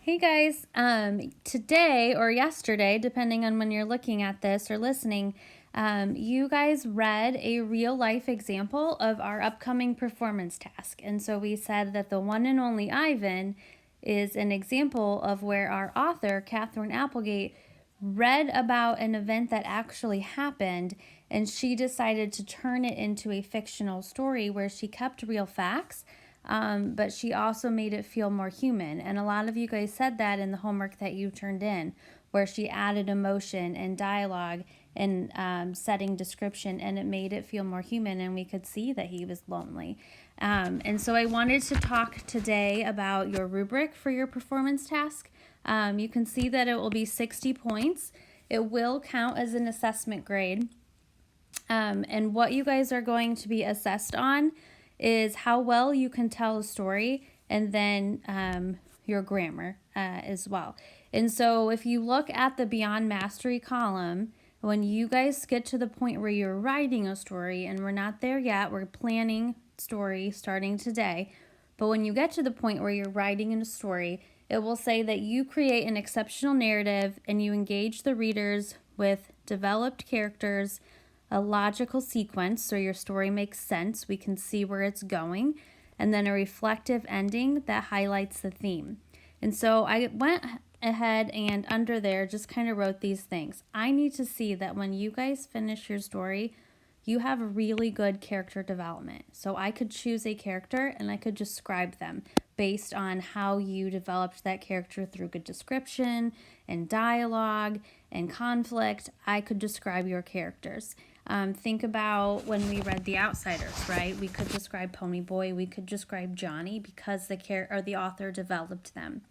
Hey guys, today or yesterday, depending on when you're looking at this or listening, you guys read a real life example of our upcoming performance task. And so we said that the one and only Ivan is an example of where our author, Catherine Applegate, read about an event that actually happened and she decided to turn it into a fictional story where she kept real facts, but she also made it feel more human. And a lot of you guys said that in the homework that you turned in, where she added emotion and dialogue and setting description, and it made it feel more human, and we could see that he was lonely. And so I wanted to talk today about your rubric for your performance task. You can see that it will be 60 points. It will count as an assessment grade. And what you guys are going to be assessed on is how well you can tell a story, and then your grammar as well. And so if you look at the Beyond Mastery column, when you guys get to the point where you're writing a story, and we're not there yet, we're planning story starting today, but when you get to the point where you're writing in a story, it will say that you create an exceptional narrative and you engage the readers with developed characters, a logical sequence so your story makes sense, we can see where it's going, and then a reflective ending that highlights the theme. And so I went ahead and under there just kind of wrote these things. I need to see that when you guys finish your story, you have a really good character development. So I could choose a character and I could describe them based on how you developed that character through good description and dialogue and conflict. I could describe your characters. Think about when we read The Outsiders, right? We could describe Ponyboy, we could describe Johnny because the author developed them.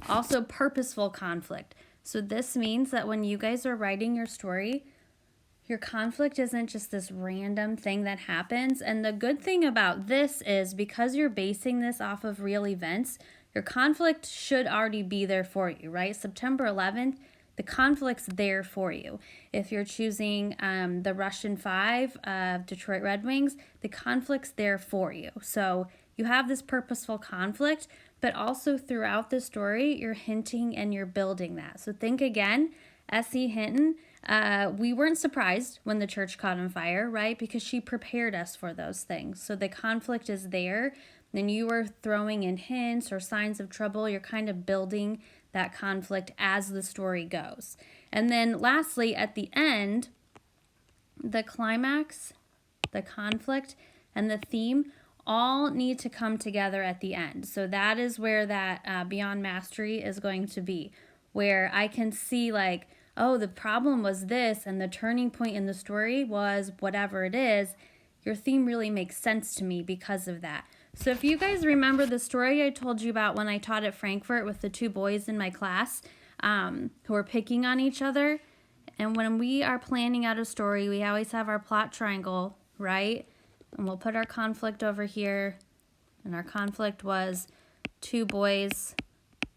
Also, purposeful conflict. So this means that when you guys are writing your story, your conflict isn't just this random thing that happens. And the good thing about this is because you're basing this off of real events, your conflict should already be there for you, right? September 11th, the conflict's there for you. If you're choosing the Russian 5 of Detroit Red Wings, the conflict's there for you. So you have this purposeful conflict, but also throughout the story, you're hinting and you're building that. So think again, S.E. Hinton, we weren't surprised when the church caught on fire, right? Because she prepared us for those things. So the conflict is there. Then you were throwing in hints or signs of trouble. You're kind of building that conflict as the story goes. And then lastly, at the end, the climax, the conflict, and the theme all need to come together at the end. So that is where that Beyond Mastery is going to be, where I can see like, oh, the problem was this, and the turning point in the story was whatever it is. Your theme really makes sense to me because of that. So if you guys remember the story I told you about when I taught at Frankfurt with the two boys in my class who were picking on each other, and when we are planning out a story, we always have our plot triangle, right? And we'll put our conflict over here, and our conflict was two boys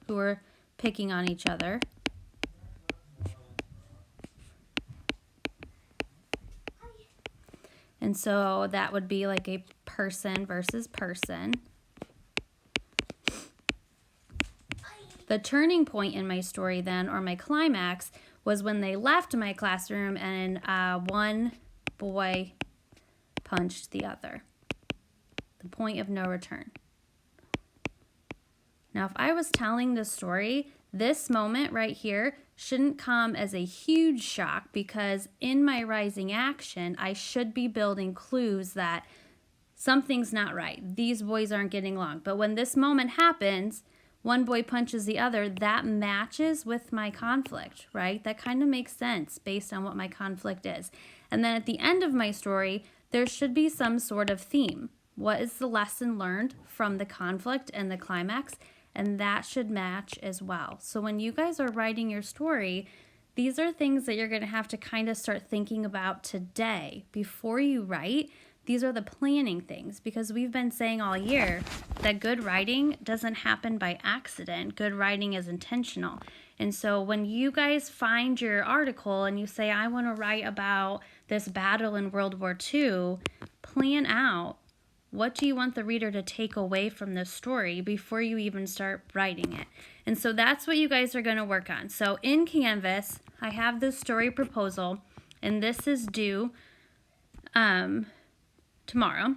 who were picking on each other. And so that would be like a person versus person. The turning point in my story then, or my climax, was when they left my classroom and one boy punched the other. The point of no return. Now, if I was telling this story, this moment right here shouldn't come as a huge shock because in my rising action, I should be building clues that something's not right. These boys aren't getting along. But when this moment happens, one boy punches the other, that matches with my conflict, right? That kind of makes sense based on what my conflict is. And then at the end of my story, there should be some sort of theme. What is the lesson learned from the conflict and the climax? And that should match as well. So when you guys are writing your story, these are things that you're going to have to kind of start thinking about today before you write. These are the planning things because we've been saying all year that good writing doesn't happen by accident. Good writing is intentional. And so when you guys find your article and you say, I want to write about this battle in World War II, plan out what do you want the reader to take away from this story before you even start writing it? And so that's what you guys are going to work on. So in Canvas, I have this story proposal, and this is due tomorrow.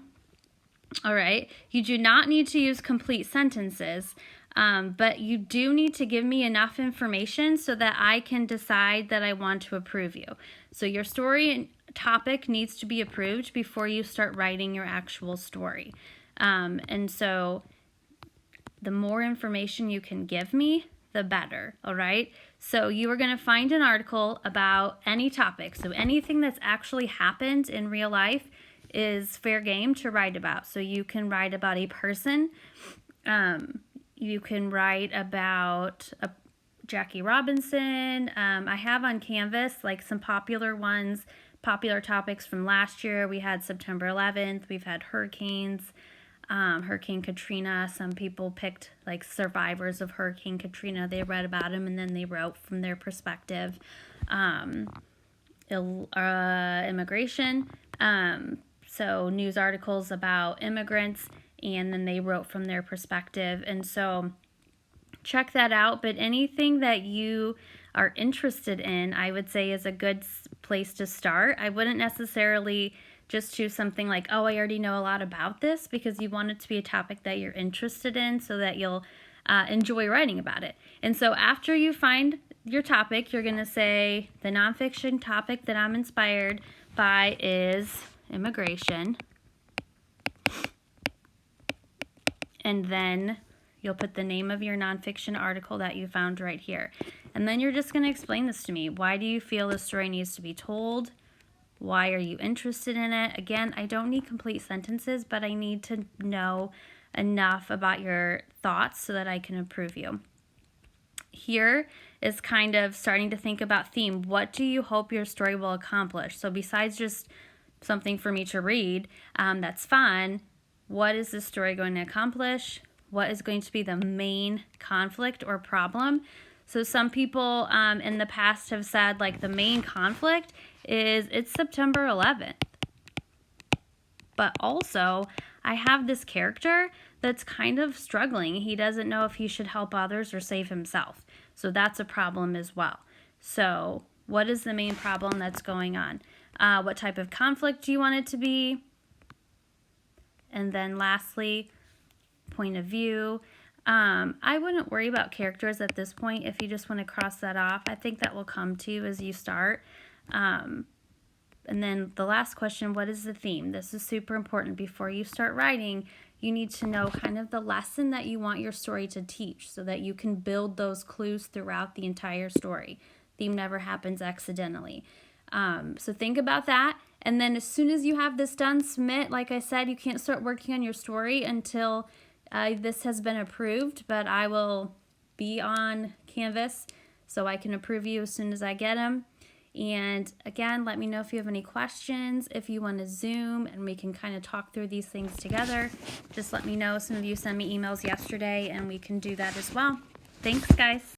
All right. You do not need to use complete sentences, but you do need to give me enough information so that I can decide that I want to approve you. So your story and topic needs to be approved before you start writing your actual story. And so the more information you can give me, the better. All right. So you are going to find an article about any topic. So anything that's actually happened in real life is fair game to write about. So you can write about a person. You can write about Jackie Robinson. I have on Canvas like some popular ones, popular topics from last year. We had September 11th. We've had hurricanes, Hurricane Katrina. Some people picked like survivors of Hurricane Katrina. They read about them and then they wrote from their perspective. Immigration. So news articles about immigrants, and then they wrote from their perspective. And so check that out. But anything that you are interested in, I would say is a good place to start. I wouldn't necessarily just choose something like, oh, I already know a lot about this, because you want it to be a topic that you're interested in so that you'll enjoy writing about it. And so after you find your topic, you're going to say the nonfiction topic that I'm inspired by is immigration. And then you'll put the name of your nonfiction article that you found right here. And then you're just going to explain this to me. Why do you feel the story needs to be told? Why are you interested in it? Again, I don't need complete sentences, but I need to know enough about your thoughts so that I can approve you. Here is kind of starting to think about theme. What do you hope your story will accomplish? So besides just something for me to read, that's fun. What is this story going to accomplish? What is going to be the main conflict or problem? So some people in the past have said like the main conflict is it's September 11th. But also I have this character that's kind of struggling. He doesn't know if he should help others or save himself. So that's a problem as well. So what is the main problem that's going on? What type of conflict do you want it to be? And then lastly, point of view. I wouldn't worry about characters at this point if you just want to cross that off. I think that will come to you as you start. And then the last question, what is the theme? This is super important. Before you start writing, you need to know kind of the lesson that you want your story to teach so that you can build those clues throughout the entire story. Theme never happens accidentally. So think about that. And then as soon as you have this done, submit. Like I said, you can't start working on your story until this has been approved, but I will be on Canvas so I can approve you as soon as I get them. And again, let me know if you have any questions, if you want to Zoom and we can kind of talk through these things together. Just let me know. Some of you sent me emails yesterday and we can do that as well. Thanks, guys.